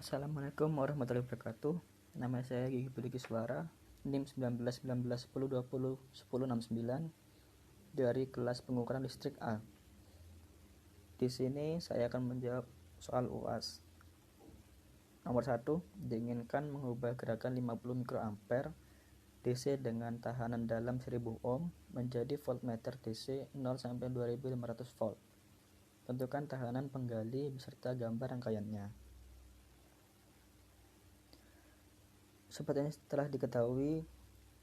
Assalamualaikum warahmatullahi wabarakatuh. Nama saya Gigi Budi Kiswara, NIM 191910201069 dari kelas pengukuran listrik A. Di sini saya akan menjawab soal UAS. Nomor 1, diinginkan mengubah gerakan 50 mikroampere DC dengan tahanan dalam 1000 ohm menjadi voltmeter DC 0 sampai 2500 volt. Tentukan tahanan penggali beserta gambar rangkaiannya. Seperti yang telah diketahui,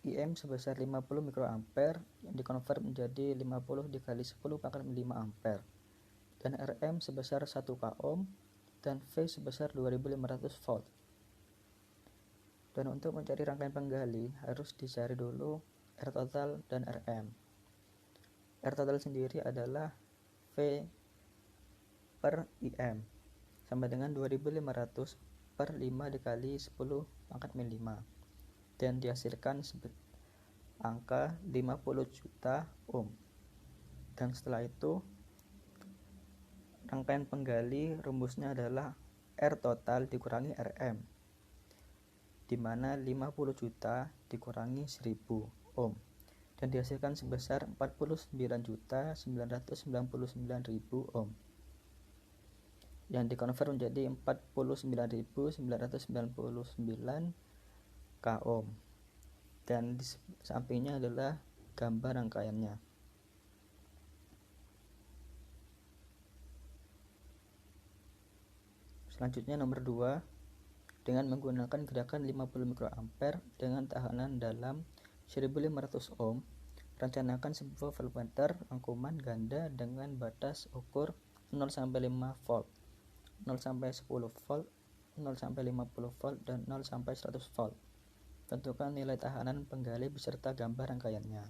IM sebesar 50 mikroampere yang dikonvert menjadi 50 dikali 10 pangkat 5 ampere, dan RM sebesar 1 k ohm dan V sebesar 2500 volt. Dan untuk mencari rangkaian penggali harus dicari dulu R total dan RM. R total sendiri adalah V per IM sama dengan 2500 per 5 dikali 10 pangkat min 5, dan dihasilkan angka 50 juta ohm. Dan setelah itu rangkaian penggali rumusnya adalah R total dikurangi RM, di mana 50 juta dikurangi 1000 ohm, dan dihasilkan sebesar 49.999.000 ohm yang dikonvert menjadi 49.999 k ohm, dan di sampingnya adalah gambar rangkaiannya. Selanjutnya nomor 2, dengan menggunakan gerakan 50 mikroampere dengan tahanan dalam 1500 ohm, rencanakan sebuah voltmeter rangkuman ganda dengan batas ukur 0 sampai 5 volt, 0 sampai 10 volt, 0 sampai 50 volt, dan 0 sampai 100 volt. Tentukan nilai tahanan penggali beserta gambar rangkaiannya.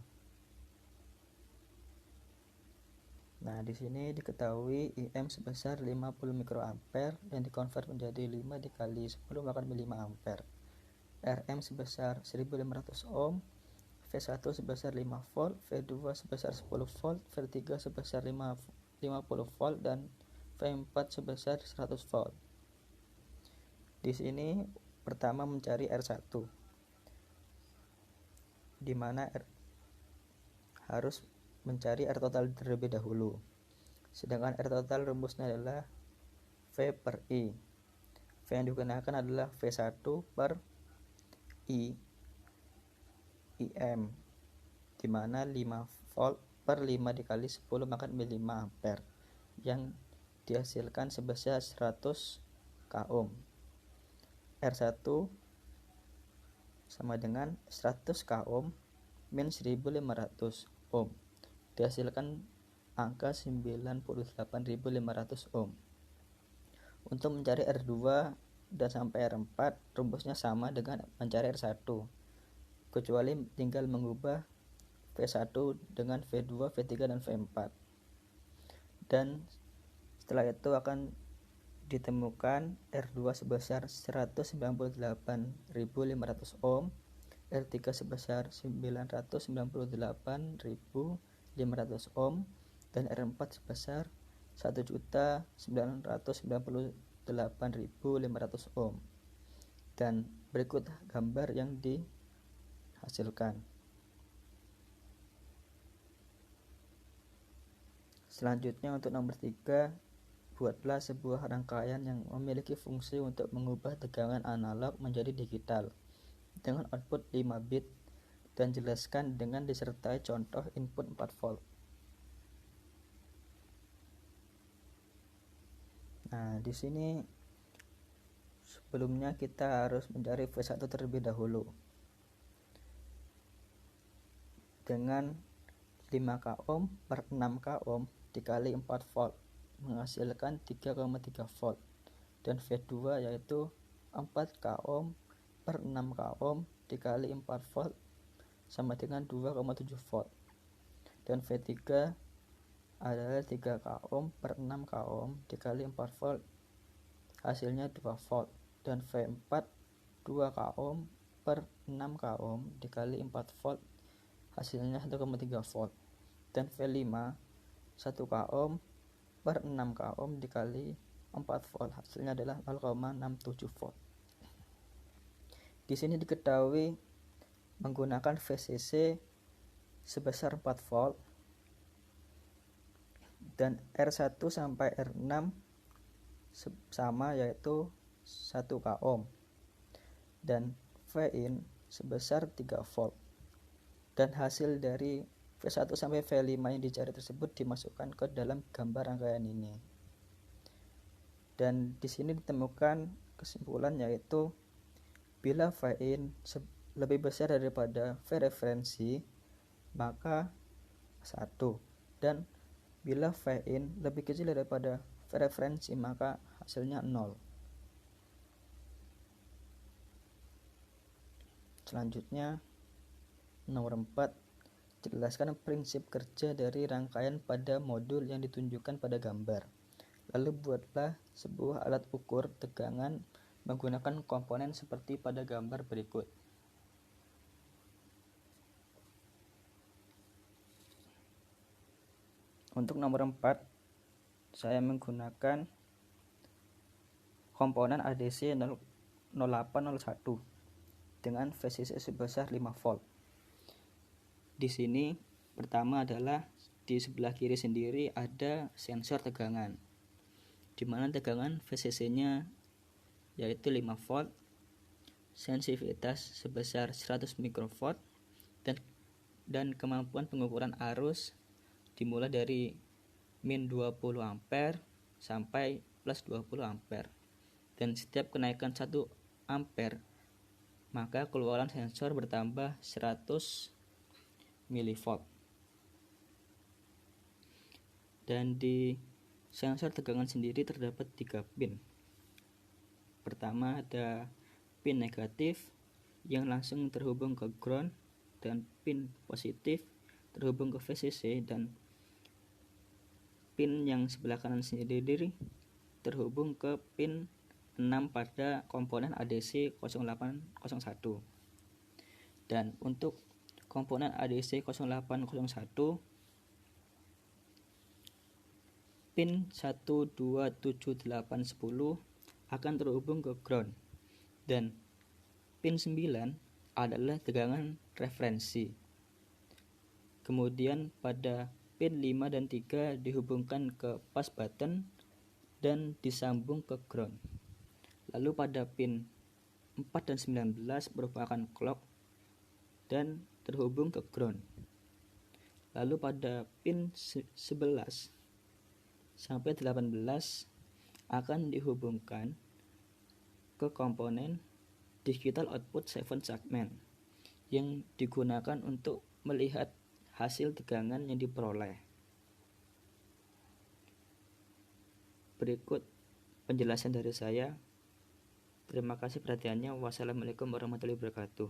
Nah, di sini diketahui IM sebesar 50 mikroampere yang dikonvert menjadi 5 dikali 10 pangkat 5 ampere. RM sebesar 1500 ohm, V1 sebesar 5 volt, V2 sebesar 10 volt, V3 sebesar 50 volt, dan V4 sebesar 100 volt. Di sini pertama mencari R1, di mana harus mencari R total terlebih dahulu. Sedangkan R total rumusnya adalah V per I. V yang digunakan adalah V1 per IM, di mana 5 volt per 5 dikali 10 pangkat 5 ampere, yang dihasilkan sebesar 100 k ohm. R1 sama dengan 100 k ohm min 1500 ohm, dihasilkan angka 98.500 ohm. Untuk mencari R2 dan sampai R4, rumusnya sama dengan mencari R1, kecuali tinggal mengubah V1 dengan V2, V3, dan V4. Dan setelah itu akan ditemukan R2 sebesar 198.500 ohm, R3 sebesar 998.500 ohm, dan R4 sebesar 1.998.500 ohm. Dan berikut gambar yang dihasilkan. Selanjutnya untuk nomor 3, buatlah sebuah rangkaian yang memiliki fungsi untuk mengubah tegangan analog menjadi digital dengan output 5 bit, dan jelaskan dengan disertai contoh input 4 volt. Nah, di sini sebelumnya kita harus mencari V1 terlebih dahulu. Dengan 5 k ohm per 6 k ohm dikali 4 volt menghasilkan 3,3 volt, dan V2 yaitu 4 k ohm per 6 k ohm dikali 4 volt sama dengan 2,7 volt, dan V3 adalah 3 k ohm per 6 k ohm dikali 4 volt, hasilnya 2 volt, dan V4 2 k ohm per 6 k ohm dikali 4 volt, hasilnya 1,3 volt, dan V5 1 k ohm per 6 k ohm dikali 4 volt, hasilnya adalah 0,67 volt. Di sini diketahui menggunakan VCC sebesar 4 volt dan R1 sampai R6 sama, yaitu 1 k ohm, dan Vin sebesar 3 volt. Dan hasil dari V1 sampai V5 yang dicari tersebut dimasukkan ke dalam gambar rangkaian ini. Dan di sini ditemukan kesimpulan, yaitu bila Vin lebih besar daripada V referensi maka 1, dan bila Vin lebih kecil daripada V referensi maka hasilnya 0. Selanjutnya nomor 4, jelaskan prinsip kerja dari rangkaian pada modul yang ditunjukkan pada gambar. Lalu buatlah sebuah alat ukur tegangan menggunakan komponen seperti pada gambar berikut. Untuk nomor 4, saya menggunakan komponen ADC 0801 dengan VCC sebesar 5 volt. Di sini pertama adalah di sebelah kiri sendiri ada sensor tegangan, di mana tegangan VCC-nya yaitu 5 volt, sensitivitas sebesar 100 mikrowatt, dan kemampuan pengukuran arus dimulai dari min 20 ampere sampai plus 20 ampere. Dan setiap kenaikan 1 ampere maka keluaran sensor bertambah 100 milivolt. Dan di sensor tegangan sendiri terdapat 3 pin. Pertama ada pin negatif yang langsung terhubung ke ground, dan pin positif terhubung ke VCC, dan pin yang sebelah kanan sendiri terhubung ke pin 6 pada komponen ADC 0801. Dan untuk komponen ADC 0801 pin 1, 2, 7, 8, 10 akan terhubung ke ground, dan pin 9 adalah tegangan referensi. Kemudian pada pin 5 dan 3 dihubungkan ke pass button dan disambung ke ground. Lalu pada pin 4 dan 19 merupakan clock dan terhubung ke ground. Lalu pada pin 11 sampai 18 akan dihubungkan ke komponen digital output 7 segment yang digunakan untuk melihat hasil tegangan yang diperoleh. Berikut penjelasan dari saya. Terima kasih perhatiannya. Wassalamualaikum warahmatullahi wabarakatuh.